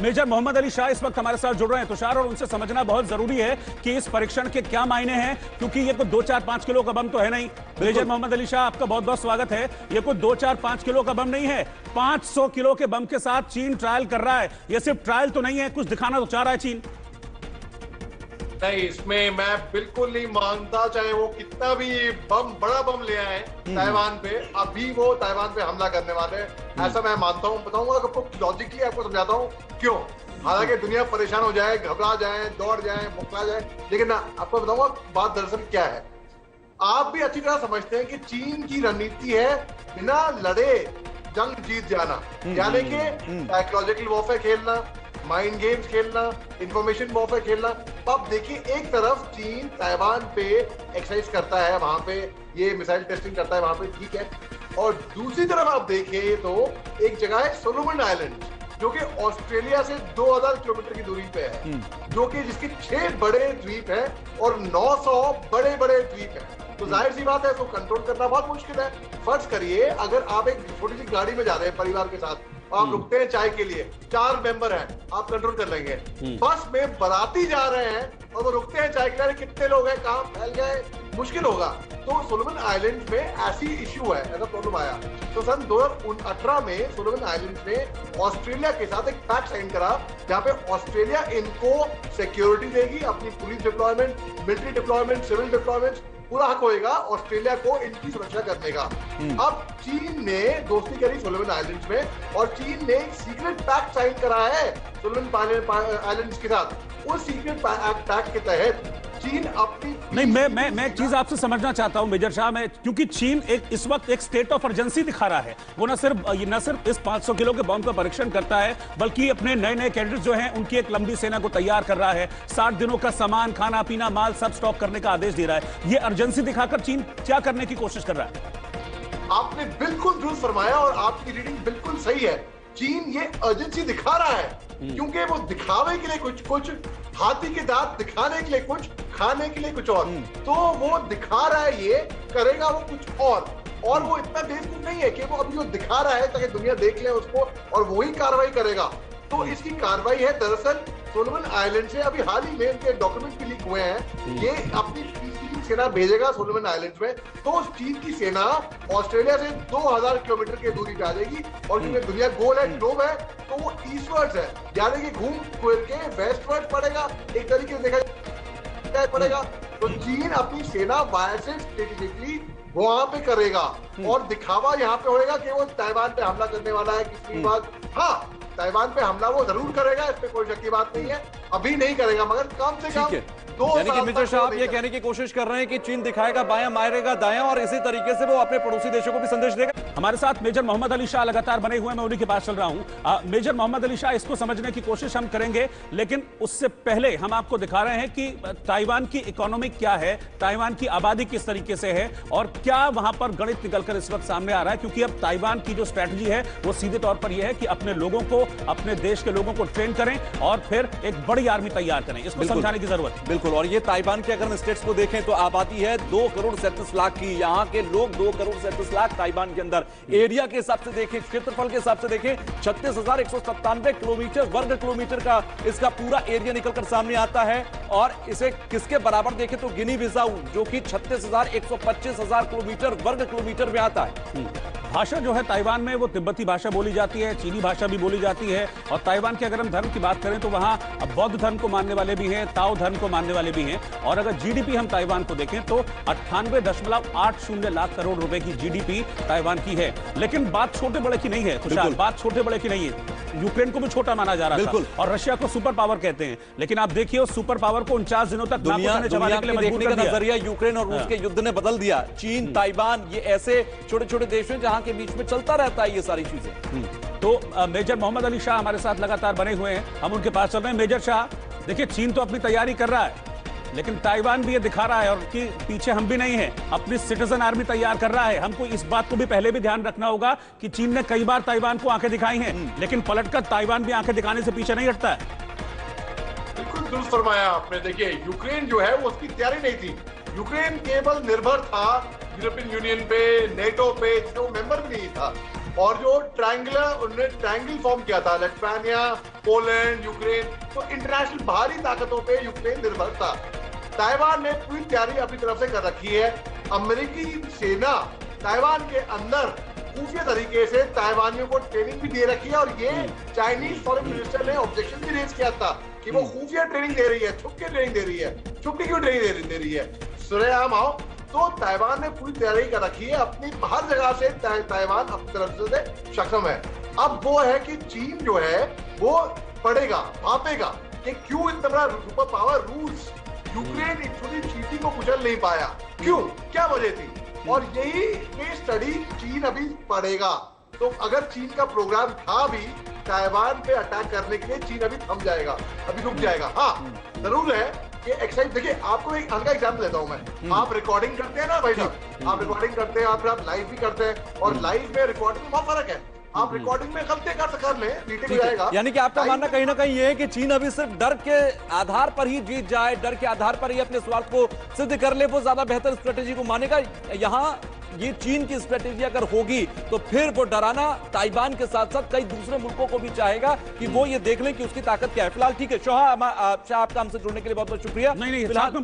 Major Mohammad Ali Shah इस वक्त हमारे साथ जुड़ रहे हैं तुषार, और उनसे समझना बहुत जरूरी है कि इस परीक्षण के क्या मायने हैं, क्योंकि ये कोई 2-4-5 किलो का बम तो है नहीं। मेजर मोहम्मद अली शाह, आपका बहुत बहुत स्वागत है। ये कोई 2-4-5 किलो का बम नहीं है, 500 किलो के बम के साथ चीन ट्रायल कर रहा है। ये सिर्फ ट्रायल तो नहीं है, कुछ दिखाना तो चाह रहा है चीन। नहीं, इसमें मैं बिल्कुल नहीं मानता, चाहे वो कितना भी बड़ा बम ले आए ताइवान पे, अभी वो ताइवान पे हमला करने वाले हैं, ऐसा मैं मानता हूँ। बताऊंगा आपको लॉजिकली, आपको समझाता हूँ क्यों। हालांकि दुनिया परेशान हो जाए, घबरा जाए, दौड़ जाए, मुकरा जाए, लेकिन ना, आपको बताऊंगा बात दरअसल क्या है। आप भी अच्छी तरह समझते हैं कि चीन की रणनीति है बिना लड़े जंग जीत जाना, यानी कि साइकोलॉजिकल वॉरफेयर खेलना, माइंड गेम्स खेलना, इंफॉर्मेशन वॉरफेयर खेलना। अब देखिए, एक तरफ चीन ताइवान पे एक्सरसाइज करता है, वहां पे ये मिसाइल टेस्टिंग करता है वहां पे, ठीक है, और दूसरी तरफ आप देखिए तो एक जगह है सोलोमन आइलैंड, जो कि ऑस्ट्रेलिया से 2000 किलोमीटर की दूरी पे है, जो कि जिसके 6 बड़े द्वीप हैं और 900 बड़े बड़े द्वीप हैं। तो जाहिर सी बात है, इसको कंट्रोल करना बहुत मुश्किल है। फर्ज करिए, अगर आप एक छोटी सी गाड़ी में जा रहे हैं परिवार के साथ, आप रुकते हैं चाय के लिए, 4 मेंबर हैं, आप कंट्रोल कर लेंगे। बस में बाराती जा रहे हैं और वो रुकते हैं चाय के लिए, कितने लोग हैं, कहां फैल गए, मुश्किल होगा। तो सोलोमन आइलैंड में ऐसी इश्यू है, ऐसा प्रॉब्लम आया। तो सन 2018 में सोलोमन आइलैंड ने ऑस्ट्रेलिया के साथ एक पैक्ट साइन करा, जहां पे ऑस्ट्रेलिया इनको सिक्योरिटी देगी, अपनी police deployment, military deployment, civil deployment, पूरा हक होएगा ऑस्ट्रेलिया को इनकी सुरक्षा करने का। अब चीन ने दोस्ती करी सोलोमन आइलैंड्स में, और चीन ने एक सीक्रेट पैक्ट साइन करा है सोलोमन आइलैंड्स के साथ। उस सीक्रेट पैक्ट के तहत चीन अपनी नहीं, मैं एक चीज आपसे समझना चाहता हूं मेजर शाह, मैं, क्योंकि चीन इस वक्त एक स्टेट ऑफ अर्जेंसी दिखा रहा है। वो न सिर्फ इस 500 किलो के बम का परीक्षण करता है, बल्कि अपने नए नए कैडेट्स जो हैं उनकी एक लंबी सेना को तैयार कर रहा है। 60 दिनों का सामान, खाना पीना, माल सब स्टॉक करने का आदेश दे रहा है। ये अर्जेंसी दिखाकर चीन क्या करने की कोशिश कर रहा है? आपने बिल्कुल दुरुस्त फरमाया और आपकी रीडिंग बिल्कुल सही है। चीन ये अर्जेंसी दिखा रहा है क्योंकि वो दिखावे के लिए कुछ, हाथी के दांत दिखाने के लिए कुछ, खाने के लिए कुछ और। तो वो दिखा रहा है, ये करेगा वो कुछ और वो इतना बेवकूफ नहीं है कि वो अभी वो दिखा रहा है ताकि दुनिया देख ले उसको और वही कार्रवाई करेगा। तो इसकी कार्रवाई है दरअसल सोलोमन आइलैंड से। अभी हाल ही में इनके डॉक्यूमेंट भी लीक हुए हैं। ये अपनी सेना भेजेगा सोलोमन आइलैंड्स में, तो चीन की सेना ऑस्ट्रेलिया से 2000 किलोमीटर की दूरी पे आ जाएगी, और क्योंकि दुनिया गोल है, ग्लोब है, तो वो ईस्टवर्ड्स है, यानी कि घूम फिर के वेस्टवर्ड पड़ेगा, एक तरीके से देखा पड़ेगा। तो चीन अपनी सेना वायर से स्ट्रेटेजिकली वहां पे करेगा, और दिखावा यहाँ पे होएगा कि वो ताइवान पे हमला करने वाला है। किसकी बात, हाँ, ताइवान पे हमला वो जरूर करेगा, इस पे कोई शक की बात नहीं है। अभी नहीं करेगा, मगर कम से कम यानी कि मिस्टर शाह, आप ये कहने की कोशिश कर रहे हैं कि चीन दिखाएगा बायां, मारेगा दायां, और इसी तरीके से वो अपने पड़ोसी देशों को भी संदेश देगा। हमारे साथ मेजर मोहम्मद अली शाह लगातार बने हुए हैं, मैं उन्हीं के पास चल रहा हूं। मेजर मोहम्मद अली शाह, इसको समझने की कोशिश हम करेंगे, लेकिन उससे पहले हम आपको दिखा रहे हैं कि ताइवान की इकोनॉमी क्या है, ताइवान की आबादी किस तरीके से है, और क्या वहां पर गणित निकलकर इस वक्त सामने आ रहा है। क्योंकि अब ताइवान की जो स्ट्रैटेजी है वो सीधे तौर पर यह है कि अपने लोगों को, अपने देश के लोगों को ट्रेन करें और फिर एक बड़ी आर्मी तैयार करें। इसको समझाने की जरूरत है। बिल्कुल, और ये ताइवान के अगर हम स्टेट्स को देखें तो आबादी है 2 करोड़ 37 लाख की। यहाँ के लोग 2 करोड़ 37 लाख ताइवान के अंदर। एरिया के हिसाब से देखें, क्षेत्रफल के हिसाब से देखें, 36,197 किलोमीटर वर्ग किलोमीटर का इसका पूरा एरिया निकलकर सामने आता है। और इसे किसके बराबर देखें तो गिनी बिसाऊ, जो कि 36,125 किलोमीटर वर्ग किलोमीटर में आता है। भाषा जो है ताइवान में वो तिब्बती भाषा बोली जाती है, चीनी भाषा भी बोली जाती है। और ताइवान के अगर हम धर्म की बात करें तो वहाँ बौद्ध धर्म को मानने वाले भी हैं, ताओ धर्म को मानने वाले भी हैं। और अगर जीडीपी हम ताइवान को देखें तो 98.80 लाख करोड़ रुपए की जीडीपी ताइवान की है। लेकिन बात छोटे बड़े की नहीं है खुशहाल, बात छोटे बड़े की नहीं है। यूक्रेन को भी छोटा माना जा रहा था और रशिया को सुपर पावर कहते हैं, लेकिन आप देखिए उस सुपर पावर को 49 दिनों तक दुनिया के देखने का नजरिया यूक्रेन और रूस के युद्ध ने बदल दिया। चीन, ताइवान, ये ऐसे छोटे छोटे देश हैं जहां के बीच में चलता रहता है ये सारी चीजें। तो मेजर मोहम्मद अली शाह हमारे साथ लगातार बने हुए हैं, हम उनके पास चल रहे हैं। मेजर शाह, देखिए चीन तो अपनी तैयारी कर रहा है, लेकिन ताइवान भी ये दिखा रहा है, और कि पीछे हम भी नहीं हैं, अपनी सिटीजन आर्मी तैयार कर रहा है। हमको इस बात को भी पहले भी ध्यान रखना होगा कि चीन ने कई बार ताइवान को आंखें दिखाई हैं, लेकिन पलटकर ताइवान भी आंखें दिखाने से पीछे नहीं हटता है। बिल्कुल दुरुस्त फरमाया आपने। देखिए, यूक्रेन जो है वो उसकी तैयारी नहीं थी। यूक्रेन केवल निर्भर था यूरोपियन यूनियन पे, नेटो पे, जो मेंबर भी नहीं था। और जो उन्होंने ट्रायंगल फॉर्म किया था, लिथुआनिया, पोलैंड, यूक्रेन, तो इंटरनेशनल बाहरी ताकतों पे यूक्रेन निर्भर था। ताइवान ने पूरी तैयारी अपनी तरफ से कर रखी है। अमेरिकी सेना ताइवान के अंदर खुफिया तरीके से ताइवानियों को ट्रेनिंग भी दे रखी है, और ये चाइनीज फॉरेन मिनिस्टर ने ऑब्जेक्शन भी रेज किया था कि वो खुफिया ट्रेनिंग दे रही है, छुप के ट्रेनिंग दे रही है। छुप के क्यों ट्रेनिंग दे रही है? सुरेआम आओ। तो ताइवान ने पूरी तैयारी कर रखी है, अपनी हर जगह से ताइवान अपनी तरफ से सक्षम है। अब वो है कि चीन जो है वो पड़ेगा, भापेगा कि क्यों इतना बड़ा सुपर पावर रूस यूक्रेन एक छोटी चीटी को कुचल नहीं पाया, क्यों, क्या वजह थी? और यही केस स्टडी चीन अभी पढ़ेगा। तो अगर चीन का प्रोग्राम था भी ताइवान पे अटैक करने के लिए, चीन अभी थम जाएगा, अभी रुक जाएगा। हाँ, जरूर है कि एक्साइज, देखिए आपको एक हल्का एग्जाम्पल देता हूं मैं। आप रिकॉर्डिंग करते हैं ना भाई साहब, आप रिकॉर्डिंग करते हैं, आप लाइव भी करते हैं, और लाइव में रिकॉर्डिंग में बहुत फर्क है। आप रिकॉर्डिंग में गलती कर ले, मीटिंग हो जाएगा। यानी कि आपका मानना कहीं ना कहीं ये है कि चीन अभी सिर्फ डर के आधार पर ही जीत जाए, डर के आधार पर ही अपने स्वार्थ को सिद्ध कर ले, वो ज्यादा बेहतर स्ट्रेटेजी को मानेगा। यहाँ ये चीन की स्ट्रेटेजी अगर होगी तो फिर वो डराना ताइवान के साथ साथ कई दूसरे मुल्कों को भी चाहेगा कि वो ये देख लें कि उसकी ताकत क्या है। फिलहाल ठीक है शाह, आपका हमसे जुड़ने के लिए बहुत बहुत शुक्रिया। नहीं, साथ में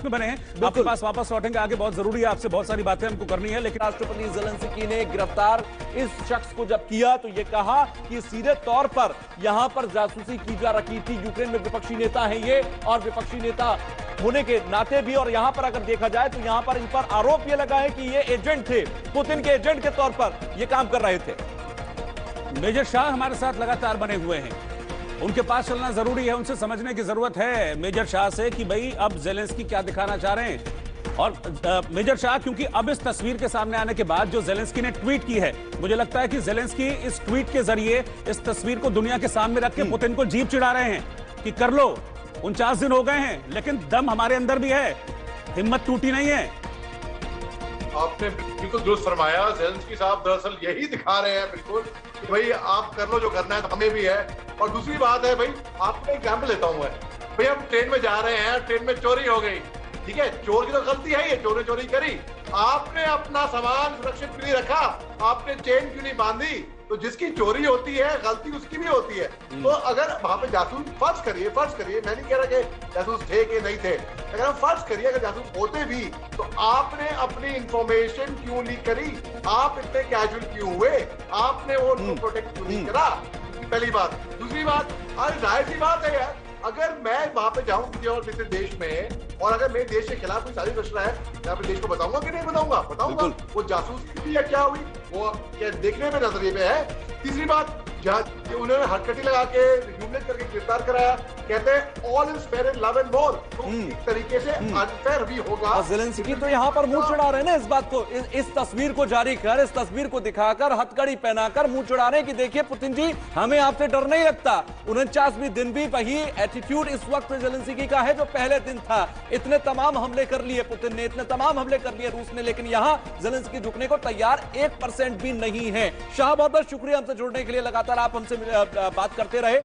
बने हैं आपके पास वापस लौटेंगे, आगे बहुत जरूरी है, आपसे बहुत सारी बातें हमको करनी है। लेकिन राष्ट्रपति ज़ेलेंस्की ने गिरफ्तार इस शख्स को जब किया तो ये कहा कि सीधे तौर पर यहां पर जासूसी की जा रही थी। यूक्रेन में विपक्षी नेता है ये, और विपक्षी नेता होने के नाते भी, और यहां पर अगर देखा जाए तो यहां पर इन पर आरोप ये लगा है कि ये एजेंट थे, पुतिन के एजेंट के तौर पर ये काम कर रहे थे। मेजर शाह हमारे साथ लगातार बने हुए हैं, उनके पास चलना जरूरी है, उनसे समझने की जरूरत है मेजर शाह से कि भाई अब ज़ेलेंस्की क्या दिखाना चाह रहे हैं। और मेजर शाह, क्योंकि अब इस तस्वीर के सामने आने के बाद जो ज़ेलेंस्की ने ट्वीट की है, मुझे लगता है कि ज़ेलेंस्की इस ट्वीट के जरिए इस तस्वीर को दुनिया के सामने रख के पुतिन को जीभ चिढ़ा रहे हैं कि कर लो, 49 दिन हो गए हैं, लेकिन दम हमारे अंदर भी है, हिम्मत टूटी नहीं है। आपने बिल्कुल दुरुस्त फरमाया। ज़ेलेंस्की साहब दरअसल यही दिखा रहे हैं बिल्कुल कि भाई आप कर लो जो करना है, हमें भी है। और दूसरी बात है भाई, आपको एग्जाम्पल देता हूं मैं। भाई हम ट्रेन में जा रहे हैं, ट्रेन में चोरी हो गई, ठीक है, चोर की तो गलती है, ये चोर ने चोरी करी, आपने अपना सामान सुरक्षित क्यों नहीं रखा, आपने चेन क्यों नहीं बांधी? तो जिसकी चोरी होती है गलती उसकी भी होती है। तो अगर वहां पे जासूस, फर्ज करिए, मैं नहीं कह रहा कि जासूस थे कि नहीं थे, अगर हम फर्ज करिए अगर जासूस होते भी, तो आपने अपनी इंफॉर्मेशन क्यों लीक करी? आप इतने कैजुअल क्यों हुए? आपने वो प्रोटेक्ट क्यों नहीं करा? पहली बात। दूसरी बात, आज जाहिर सी बात है यार, अगर मैं वहां पे जाऊं किसी और किसी देश में, और अगर मेरे देश के खिलाफ कोई साजिश रच रहा है, मैं अपने देश को बताऊंगा कि नहीं बताऊंगा? वो जासूसी की या क्या हुई, वो क्या देखने में नजरिए में है। तीसरी बात, उन्होंने हथकड़ी लगा के ह्यूमिलेट करके गिरफ्तार कराया, कहते हैं all is fair in love and war, तो एक तरीके से अनफेयर भी होगा। और ज़ेलेंस्की तो यहाँ पर मुंह चढ़ा रहे हैं ना इस बात को, इस तस्वीर को जारी कर, इस तस्वीर को दिखाकर, हथकड़ी पहनाकर मुंह चढ़ा रहे हैं कि देखिए पुतिन जी, हमें आपसे डर नहीं लगता। 49वें दिन भी वही एटीट्यूड इस वक्त ज़ेलेंस्की का है जो पहले दिन था। इतने तमाम हमले कर लिए पुतिन ने, इतने तमाम हमले कर लिए रूस ने, लेकिन यहाँ ज़ेलेंस्की झुकने को तैयार 1% भी नहीं है। शाह, बहुत बहुत शुक्रिया हमसे जुड़ने के लिए, लगातार आप हमसे बात करते रहे।